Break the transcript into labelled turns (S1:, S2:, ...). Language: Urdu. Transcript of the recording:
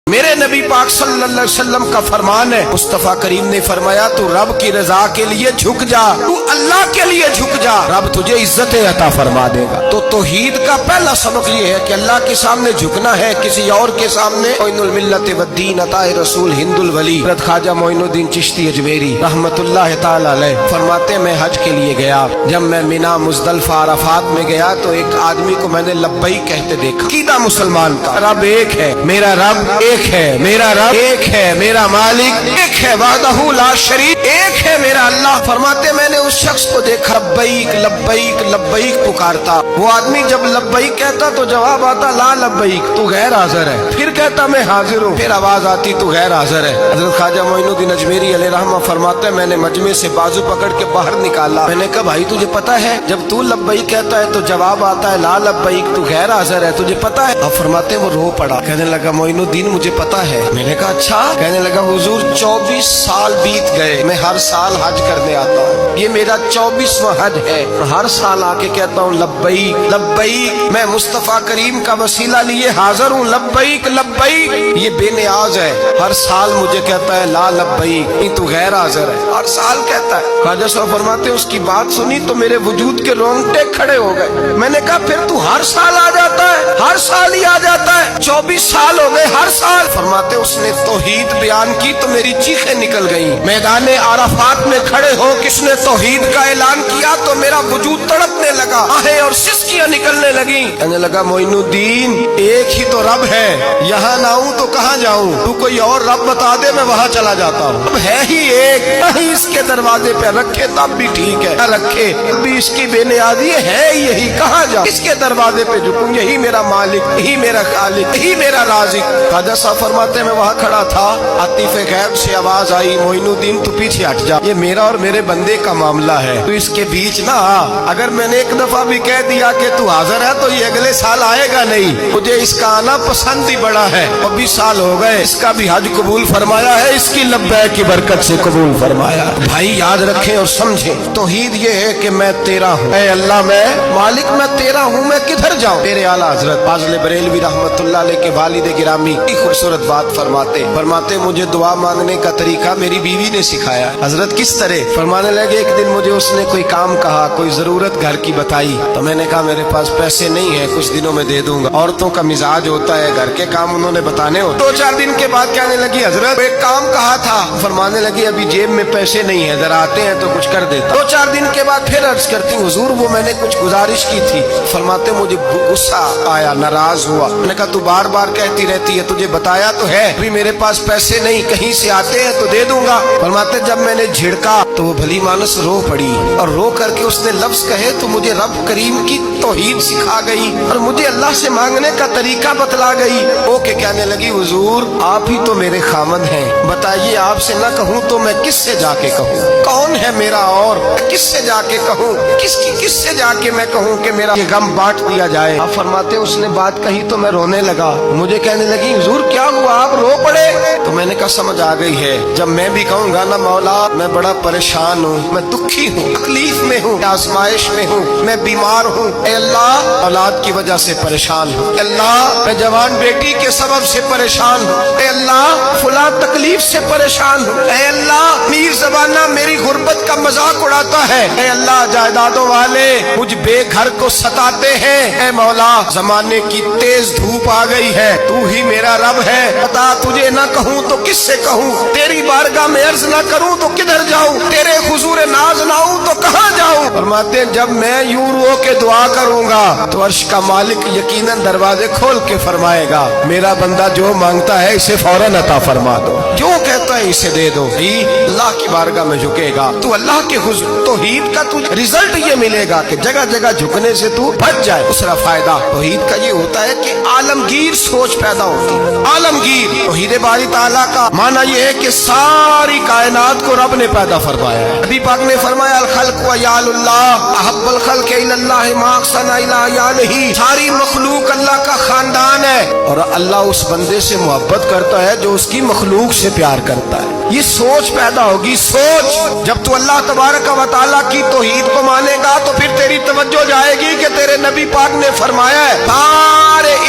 S1: میرے نبی پاک صلی اللہ علیہ وسلم کا فرمان ہے، مصطفیٰ کریم نے فرمایا تو رب کی رضا کے لیے جھک جا، تو اللہ کے لیے جھک جا، رب تجھے عزت عطا فرما دے گا۔ تو توحید کا پہلا سبق یہ ہے کہ اللہ کے سامنے جھکنا ہے، کسی اور کے سامنے۔ معین الملت والدین عطا رسول ہند الولی حضرت خواجہ معین الدین چشتی اجمیری رحمت اللہ تعالی علیہ فرماتے میں حج کے لیے گیا، جب میں مینا مزدلفہ عرفات میں گیا تو ایک آدمی کو میں نے لبیک کہتے دیکھا۔ عقیدہ مسلمان کا رب ایک ہے، میرا رب ایک ہے، میرا رب ایک ہے، میرا مالک ایک ہے، وحدہ لا شریک ایک ہے میرا اللہ۔ فرماتے میں نے اس شخص کو دیکھا لبیک لبیک لبیک پکارتا، وہ آدمی جب لبیک کہتا تو جواب آتا لا لبیک، تو غیر حاضر ہے، پھر کہتا میں حاضر ہوں، پھر آواز آتی تو غیر حاضر ہے۔ حضرت خواجہ معین الدین اجمیری علیہ رحمہ فرماتے میں نے مجمع سے بازو پکڑ کے باہر نکالا، میں نے کہا بھائی تجھے پتا ہے جب تو لبیک کہتا ہے تو جواب آتا ہے لا لبیک، تو غیر حاضر ہے، تجھے پتا ہے؟ اب فرماتے وہ رو پڑا، کہنے لگا معین الدین مجھے پتا ہے۔ میں نے کہا اچھا؟ کہنے لگا حضور 24 سال بیت گئے، میں ہر سال حج کرنے آتا ہوں، یہ میرا 24واں حج ہے، ہر سال آ کے کہتا ہوں لبیک لبیک، میں مصطفیٰ کریم کا وسیلہ لیے حاضر ہوں، لبیک لبیک، یہ بے نیاز ہے، ہر سال مجھے کہتا ہے لا لبیک، نہیں تو غیر حاضر ہے، ہر سال کہتا ہے۔ خواجہ صاحب فرماتے اس کی بات سنی تو میرے وجود کے رونگٹے کھڑے ہو گئے۔ میں نے کہا پھر تو ہر سال آ جاتا ہے، ہر سال ہی آ جاتا ہے، 24 سال ہو گئے ہر سال۔ فرماتے اس نے توحید بیان کی تو میری چیخیں نکل گئیں، میدان عرفات میں کھڑے ہو کس نے توحید کا اعلان کیا تو میرا وجود تڑپنے لگا، آہیں اور سسکیاں نکلنے لگیں۔ کہنے لگا معین الدین ایک ہی تو رب ہے، یہاں نہ ہوں تو کہاں جاؤں، تو کوئی اور رب بتا دے میں وہاں چلا جاتا ہوں، اب ہے ہی ایک، کہیں اس کے دروازے پہ رکھے تب بھی ٹھیک ہے، نہ رکھے بھی اس کی بے نیازی ہے یہی، کہاں جاؤں، اس کے دروازے پہ جھکوں، یہی میرا مالک، یہی میرا خالق، یہی میرا رازق۔ خواجہ صاحب فرماتے میں وہاں کھڑا تھا، عاطف غیب سے آواز آئی معین الدین تو پیچھے ہٹ جا، یہ میرا اور میرے بندے کا معاملہ ہے، تو اس کے بیچ نہ آ، اگر میں نے ایک دفعہ بھی کہہ دیا کہ تو حاضر ہے تو یہ اگلے سال آئے گا نہیں، مجھے اس کا آنا پسند ہی بڑا ہے، 20 سال ہو گئے، اس کا بھی حج قبول فرمایا ہے، اس کی لبیک کی برکت سے قبول فرمایا۔ بھائی یاد رکھیں اور سمجھیں، توحید یہ ہے کہ میں تیرا ہوں، اے اللہ میں مالک میں تیرا ہوں، میں کدھر جاؤں؟ میرے اعلیٰ حضرت فاضل بریلوی رحمت اللہ علیہ کے والد گرامی کی خوبصورت بات فرماتے مجھے دعا مانگنے کا طریقہ میری بیوی نے سکھایا۔ حضرت کس طرح؟ فرمانے لگے ایک دن مجھے اس نے کوئی کام کہا، کوئی ضرورت گھر کی بتائی، تو میں نے کہا میرے پاس پیسے نہیں ہیں، کچھ دنوں میں دے دوں گا، عورتوں کا مزاج ہوتا ہے گھر کے کام انہوں نے بتانے ہوتے۔ 2-4 دن کے بعد کہنے لگی حضرت ایک کام کہا تھا، فرمانے لگی ابھی جیب میں پیسے نہیں ہیں، ذرا آتے ہیں تو کچھ کر دیتا۔ 2-4 دن کے بعد پھر عرض کرتی حضور وہ میں نے کچھ گزارش کی تھی، فرماتے مجھے غصہ آیا، ناراض ہوا، میں نے کہا تو بار بار کہتی رہتی ہے، تجھے بتایا تو ہے ابھی میرے پاس پیسے نہیں، کہیں سے آتے ہیں تو دے دوں گا۔ فرماتے جب میں نے جھڑکا تو وہ بھلی مانس رو پڑی، اور رو کر کے اس نے لفظ کہے تو مجھے رب کریم کی توحید سکھا گئی اور مجھے اللہ سے مانگنے کا طریقہ بتلا گئی۔ وہ کہ کہنے لگی حضور آپ ہی تو میرے خامد ہیں، بتائیے آپ سے نہ کہوں تو میں کس سے جا کے کہوں؟ کون ہے میرا اور کس سے جا کے کہوں؟ کس سے جا کے میں کہوں کہ میرا یہ غم بانٹ دیا جائے؟ آپ فرماتے اس نے بات کہی تو میں رونے لگا، مجھے کہنے لگی حضور کیا ہوا آپ رو پڑے؟ تو میں نے کہا سمجھ آ گئی ہے، جب میں بھی کہوں گا نا مولا میں بڑا پریشان ہوں، میں دکھی ہوں، تکلیف میں ہوں، آزمائش میں ہوں، میں بیمار ہوں، اے اللہ اولاد کی وجہ سے پریشان ہوں، اے اللہ میں جوان بیٹی کے سبب سے پریشان ہوں، اے اللہ فلاں تکلیف سے پریشان ہوں، اے اللہ میر زبانہ میری غربت کا مذاق اڑاتا ہے، اے اللہ جائیدادوں والے مجھ بے گھر کو ستاتے ہیں، اے مولا زمانے کی تیز دھوپ آ گئی ہے، تو ہی میرا رب ہے، بتا تجھے نہ کہوں تو کس سے کہوں، تیری بارگاہ میں عرض نہ کروں تو کدھر جاؤں، تیرے حضور ناز نہ ہوں تو کہاں جاؤں؟ فرماتے جب میں یوں رو کے دعا کروں گا تو عرش کا مالک یقیناً دروازے کھول کے فرمائے گا میرا بندہ جو مانگتا ہے اسے فوراً عطا فرما دو، جو کہتا ہے اسے دے دو، اللہ کی بارگاہ میں جھکے گا تو اللہ کے حضور توحید کا تجھے رزلٹ یہ ملے گا کہ جگہ جگہ جھکنے سے تو بچ جائے۔ دوسرا فائدہ توحید کا یہ ہوتا ہے کہ عالمگیر سوچ پیدا ہوتی ہے، عالمگیر توحید باری تعالیٰ کا معنی یہ ہے کہ ساری کائنات کو رب نے پیدا فرمایا ہے۔ نبی پاک نے فرمایا الخلق وعیال اللہ احب الخلق الی اللہ ما احسن الی عیالہ، ساری مخلوق اللہ کا خاندان ہے اور اللہ اس بندے سے محبت کرتا ہے جو اس کی مخلوق سے پیار کرتا ہے۔ یہ سوچ پیدا ہوگی، سوچ جب تو اللہ تبارک و تعالیٰ کی توحید کو مانے گا تو پھر تیری توجہ جائے گی کہ تیرے نبی پاک نے فرمایا ہے سارے